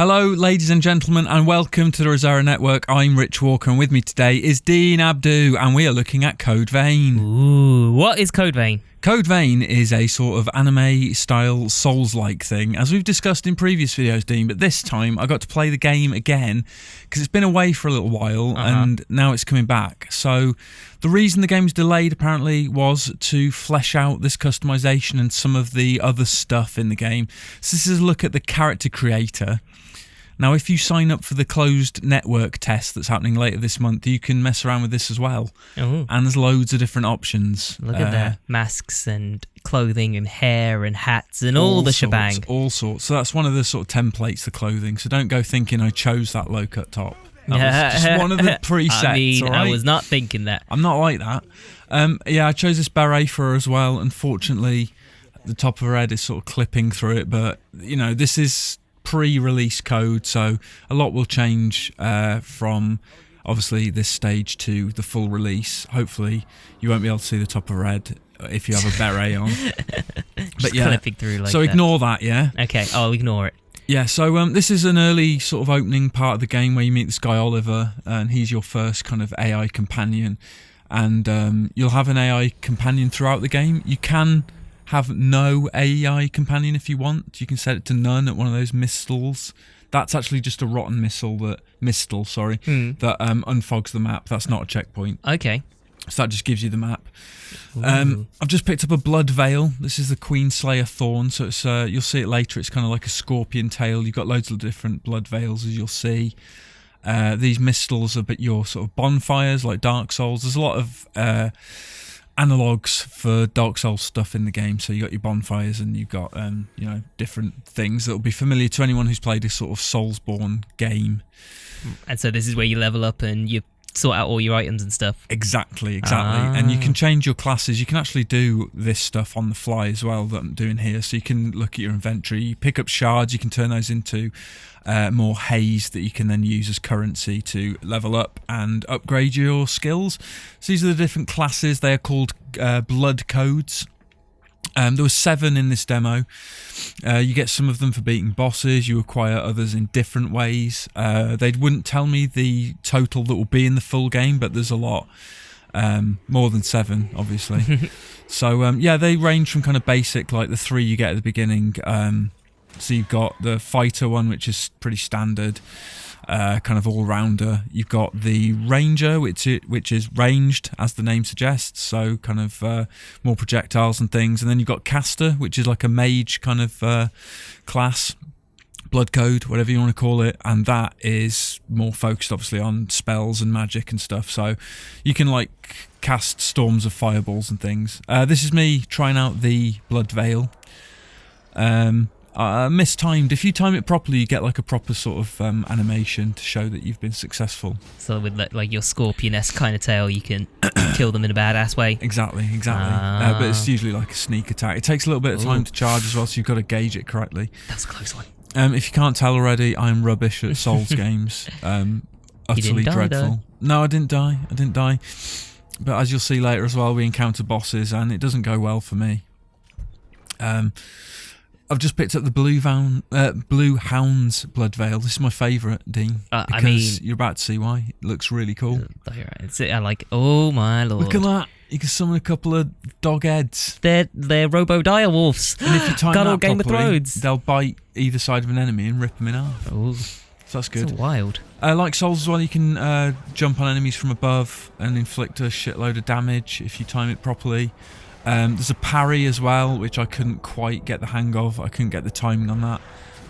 Hello, ladies and gentlemen, and welcome to the Rosara Network. I'm Rich Walker, and with me today is Dean Abdu, and we are looking at Code Vein. Ooh, what is Code Vein? Code Vein is a sort of anime-style Souls-like thing, as we've discussed in previous videos, Dean, but this time I got to play the game again, because it's been away for a little while, and now it's coming back. So the reason the game's delayed, apparently, was to flesh out this customization and some of the other stuff in the game. So this is a look at the character creator. Now, if you sign up for the closed network test that's happening later this month, you can mess around with this as well. Ooh. And there's loads of different options. Look at that. Masks and clothing and hair and hats and all the shebang. All sorts. So that's one of the sort of templates, the clothing. So don't go thinking I chose that low-cut top. That was just one of the presets. I mean, right? I was not thinking that. I'm not like that. Yeah, I chose this beret for her as well. Unfortunately, the top of her head is sort of clipping through it. But, you know, this is pre-release code, so a lot will change from obviously this stage to the full release. Hopefully you won't be able to see the top of red if you have a beret on. But yeah, through like so that. Ignore that, yeah? Okay, I'll ignore it. Yeah, so this is an early sort of opening part of the game where you meet this guy Oliver, and he's your first kind of AI companion, and you'll have an AI companion throughout the game. You can have no AI companion if you want. You can set it to none at one of those missiles. That's actually just a rotten mistle that unfogs the map. That's not a checkpoint. Okay. So that just gives you the map. I've just picked up a blood veil. This is the Queenslayer Thorn. So it's you'll see it later. It's kind of like a scorpion tail. You've got loads of different blood veils, as you'll see. These mistles are your sort of bonfires, like Dark Souls. There's a lot of analogues for Dark Souls stuff in the game. So you got your bonfires, and you've got different things that will be familiar to anyone who's played a sort of Soulsborne game. And so this is where you level up and you sort out all your items and stuff. Exactly. And you can change your classes. You can actually do this stuff on the fly as well that I'm doing here. So you can look at your inventory, you pick up shards, you can turn those into more haze that you can then use as currency to level up and upgrade your skills. So these are the different classes. They are called blood codes. There were 7 in this demo. You get some of them for beating bosses. You acquire others in different ways. They wouldn't tell me the total that will be in the full game, but there's a lot. More than 7, obviously. So, yeah, they range from kind of basic, like the 3 you get at the beginning. So you've got the fighter one, which is pretty standard. Kind of all-rounder. You've got the ranger, which is ranged, as the name suggests, so kind of more projectiles and things. And then you've got caster, which is like a mage kind of class, blood code, whatever you want to call it, and that is more focused obviously on spells and magic and stuff, so you can like cast storms of fireballs and things. This is me trying out the blood veil. Mistimed. If you time it properly, you get like a proper sort of animation to show that you've been successful. So with like your scorpion-esque kind of tail, you can kill them in a badass way. Exactly. But it's usually like a sneak attack. It takes a little bit of time to charge as well, so you've got to gauge it correctly. That was a close one. If you can't tell already, I'm rubbish at Souls games. Utterly dreadful. No, I didn't die. But as you'll see later as well, we encounter bosses, and it doesn't go well for me. I've just picked up the Blue Hound's blood veil. This is my favourite, Dean, because you're about to see why. It looks really cool. I like. Oh my lord! Look at that. You can summon a couple of dog heads. They're robo dire wolves. And if you time got that all Game of properly, Thrones, they'll bite either side of an enemy and rip them in half. Ooh. So that's good. That's wild. Like Souls as well, you can jump on enemies from above and inflict a shitload of damage if you time it properly. There's a parry as well, which I couldn't quite get the hang of. I couldn't get the timing on that.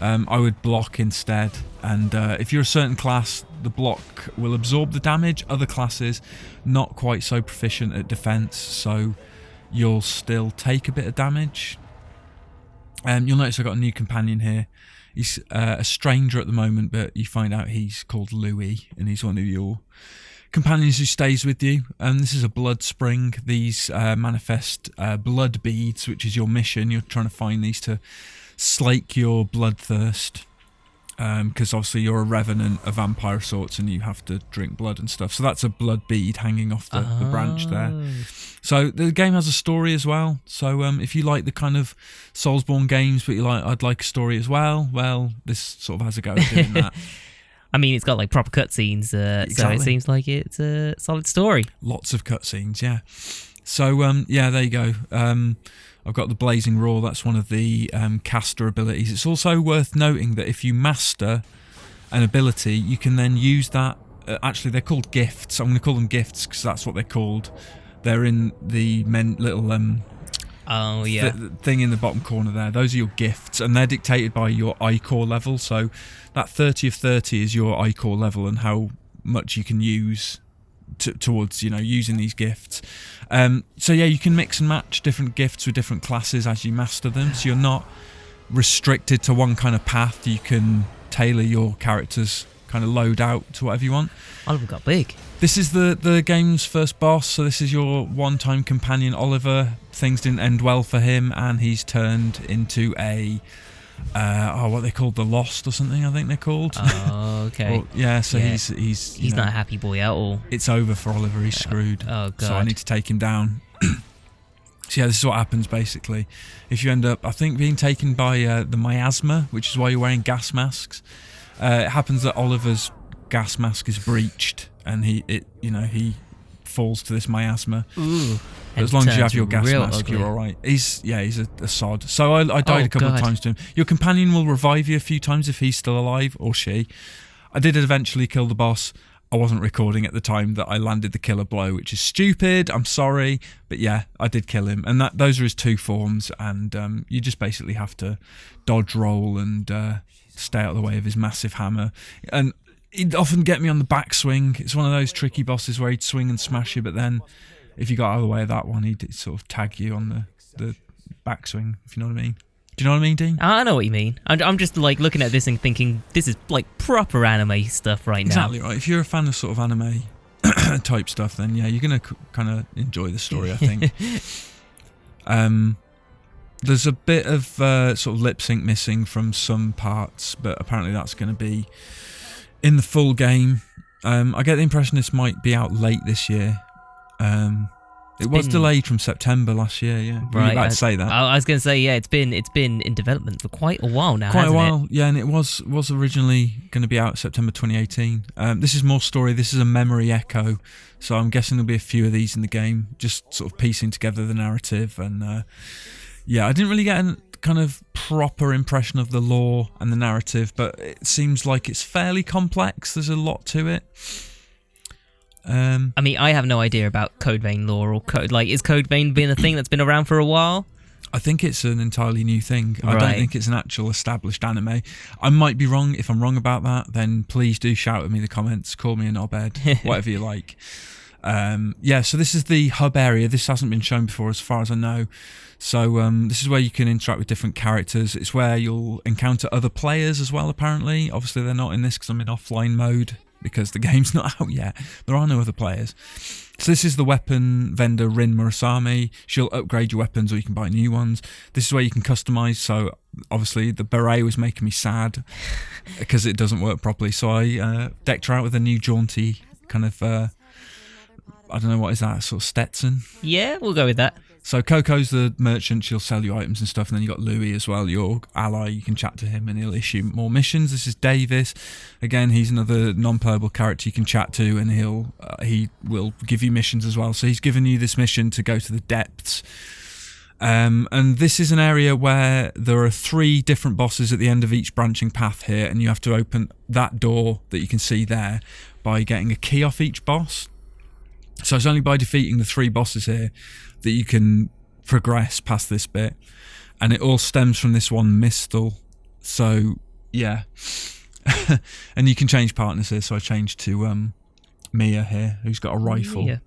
I would block instead, and if you're a certain class, the block will absorb the damage. Other classes, not quite so proficient at defense, so you'll still take a bit of damage. You'll notice I've got a new companion here. He's a stranger at the moment, but you find out he's called Louis, and he's one of your companions who stays with you. And this is a blood spring. These manifest blood beads, which is your mission. You're trying to find these to slake your bloodthirst. because obviously you're a revenant, a vampire of sorts, and you have to drink blood and stuff. So that's a blood bead hanging off the branch there. So the game has a story as well. So if you like the kind of Soulsborne games, but I'd like a story as well, this sort of has a go at doing that. I mean, it's got like proper cutscenes, Exactly. so it seems like it's a solid story. Lots of cutscenes, yeah. So there you go. I've got the Blazing Roar. That's one of the caster abilities. It's also worth noting that if you master an ability, you can then use that. Actually, they're called gifts. I'm going to call them gifts because that's what they're called. They're in the little thing in the bottom corner there. Those are your gifts, and they're dictated by your iCore level. So that 30 of 30 is your iCore level and how much you can use towards using these gifts. So yeah, you can mix and match different gifts with different classes as you master them. So you're not restricted to one kind of path. You can tailor your character's kind of load out to whatever you want. Oliver got big. This is the game's first boss, so this is your one-time companion Oliver. Things didn't end well for him, and he's turned into a what they called the Lost or something, I think they're called. Oh, okay. He's not a happy boy at all. It's over for Oliver. He's screwed. Oh god. So I need to take him down. So yeah, this is what happens basically. If you end up, I think, being taken by the miasma, which is why you're wearing gas masks. It happens that Oliver's gas mask is breached, and he falls to this miasma. Ooh. But as long as you have your gas mask, ugly. you're all right. He's a sod. So I died a couple of times to him. Your companion will revive you a few times if he's still alive, or she. I did eventually kill the boss. I wasn't recording at the time that I landed the killer blow, which is stupid. I'm sorry, but yeah, I did kill him, and those are his two forms. And you just basically have to dodge roll and stay out of the way of his massive hammer. And he'd often get me on the backswing. It's one of those tricky bosses where he'd swing and smash you, but then if you got out of the way of that one, he'd sort of tag you on the backswing, if you know what I mean. Do you know what I mean, Dean? I know what you mean. I'm just like looking at this and thinking, this is like proper anime stuff right now. Exactly right. If you're a fan of sort of anime type stuff, then yeah, you're going to kind of enjoy the story, I think. There's a bit of sort of lip sync missing from some parts, but apparently that's going to be in the full game. I get the impression this might be out late this year. It was delayed from September last year. Yeah, right. You about to say that? I was going to say it's been in development for quite a while now. Quite a while, it? Yeah, and it was originally going to be out September 2018. This is more story. This is a memory echo, so I'm guessing there'll be a few of these in the game, just sort of piecing together the narrative. And yeah, I didn't really get a kind of proper impression of the lore and the narrative, but it seems like it's fairly complex. There's a lot to it. I mean, I have no idea about Code Vein lore or code. Like, is Code Vein been a thing that's been around for a while? I think it's an entirely new thing. Right. I don't think it's an actual established anime. I might be wrong. If I'm wrong about that, then please do shout at me in the comments. Call me a knobhead, whatever you like. Yeah, so this is the hub area. This hasn't been shown before as far as I know. So this is where you can interact with different characters. It's where you'll encounter other players as well, apparently. Obviously, they're not in this because I'm in offline mode, because the game's not out yet. There are no other players. So this is the weapon vendor Rin Murasami. She'll upgrade your weapons or you can buy new ones. This is where you can customize. So obviously the beret was making me sad because it doesn't work properly. So I decked her out with a new jaunty kind of, I don't know, what is that, sort of Stetson? Yeah, we'll go with that. So Coco's the merchant, she'll sell you items and stuff, and then you got Louis as well, your ally. You can chat to him and he'll issue more missions. This is Davis. Again, he's another non-playable character you can chat to, and he will give you missions as well. So he's given you this mission to go to the depths. And this is an area where there are 3 different bosses at the end of each branching path here, and you have to open that door that you can see there by getting a key off each boss. So it's only by defeating the 3 bosses here that you can progress past this bit, and it all stems from this one Mistel. So yeah, and you can change partners here. So I changed to Mia here, who's got a rifle.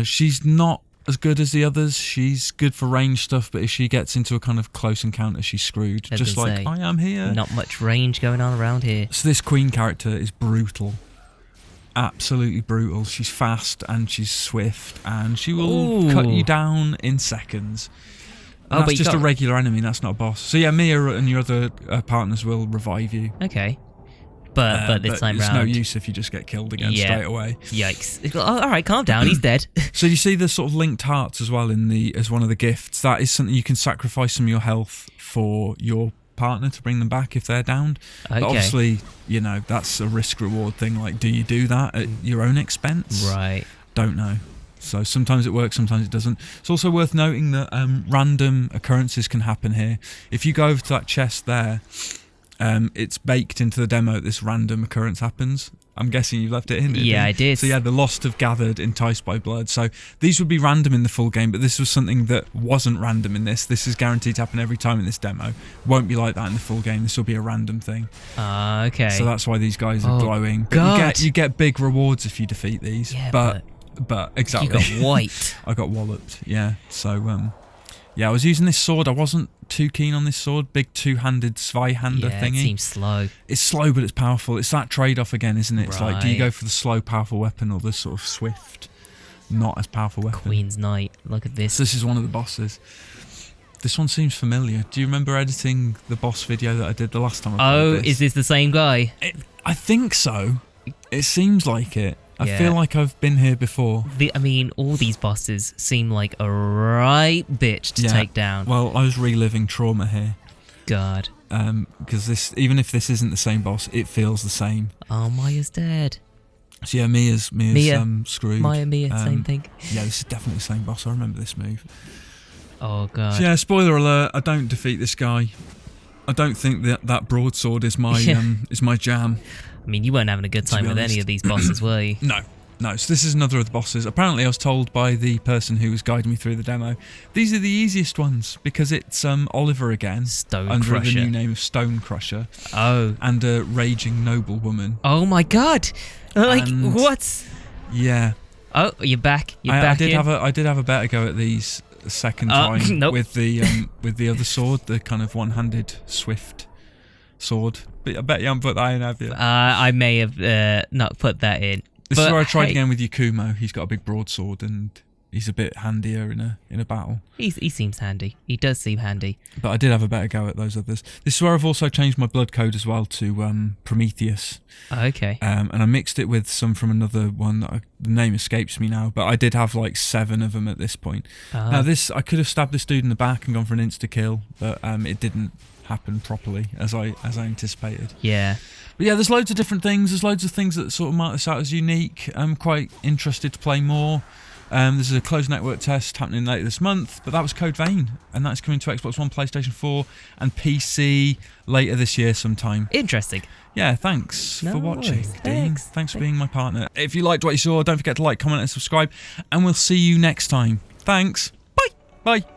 She's not as good as the others. She's good for range stuff, but if she gets into a kind of close encounter, she's screwed. Just like I am here. Not much range going on around here. So this Queen character is brutal. Absolutely brutal. She's fast and she's swift, and she will cut you down in seconds. Oh, that's but just a regular enemy. That's not a boss. So yeah, Mia and your other partners will revive you. Okay. But this time it's round, no use if you just get killed again straight away. Yikes! Oh, all right, calm down. He's dead. So you see the sort of linked hearts as well as one of the gifts. That is something you can sacrifice some of your health for your partner to bring them back if they're downed. Okay. But obviously, that's a risk reward thing. Like, do you do that at your own expense? Right. Don't know. So sometimes it works, sometimes it doesn't. It's also worth noting that random occurrences can happen here. If you go over to that chest there, it's baked into the demo that this random occurrence happens. I'm guessing you left it in. Yeah, I did. So yeah, the lost have gathered, enticed by blood. So these would be random in the full game, but this was something that wasn't random in this. This is guaranteed to happen every time in this demo. Won't be like that in the full game. This will be a random thing. Okay. So that's why these guys are glowing. But God. you get big rewards if you defeat these. Yeah, but exactly. You got wiped. I got walloped. Yeah. So I was using this sword. I wasn't too keen on this sword. Big two-handed Zweihander thingy. It seems slow. It's slow, but it's powerful. It's that trade-off again, isn't it? It's like, do you go for the slow, powerful weapon or the sort of swift, not as powerful weapon? Queen's Knight. Look at this. So this is one of the bosses. This one seems familiar. Do you remember editing the boss video that I did the last time I played this? Is this the same guy? I think so. It seems like it. I Yeah. feel like I've been here before. All these bosses seem like a right bitch to take down. Well, I was reliving trauma here. God. Because even if this isn't the same boss, it feels the same. Oh, Maya's dead. So yeah, Mia's screwed. Mia, same thing. Yeah, this is definitely the same boss. I remember this move. Oh, God. So yeah, spoiler alert, I don't defeat this guy. I don't think that broadsword is my is my jam. I mean, you weren't having a good time with any of these bosses, were you? No. So this is another of the bosses. Apparently, I was told by the person who was guiding me through the demo, these are the easiest ones because it's Oliver again, Stone under Crusher. the new name of Stone Crusher. Oh. And a raging noblewoman. Oh my God! Like, And- what? Yeah. Oh, you're back. I did have a better go at these a second time nope. with the other sword, the kind of one-handed swift sword. But I bet you haven't put that in, have you? I may have not put that in. This is but where I tried hey, again with Yakumo. He's got a big broadsword and he's a bit handier in a battle. He seems handy. He does seem handy. But I did have a better go at those others. This is where I've also changed my blood code as well to Prometheus. Okay. And I mixed it with some from another one. The name escapes me now, but I did have like 7 of them at this point. Now I could have stabbed this dude in the back and gone for an insta-kill, but it didn't happen properly as I anticipated. Yeah. But yeah, there's loads of different things. There's loads of things that sort of mark this out as unique. I'm quite interested to play more. There's a closed network test happening later this month, but that was Code Vein, and that's coming to Xbox One, PlayStation 4, and PC later this year sometime. Interesting. Yeah, thanks for watching, worries. Dean. Thanks for being my partner. If you liked what you saw, don't forget to like, comment, and subscribe, and we'll see you next time. Thanks. Bye. Bye.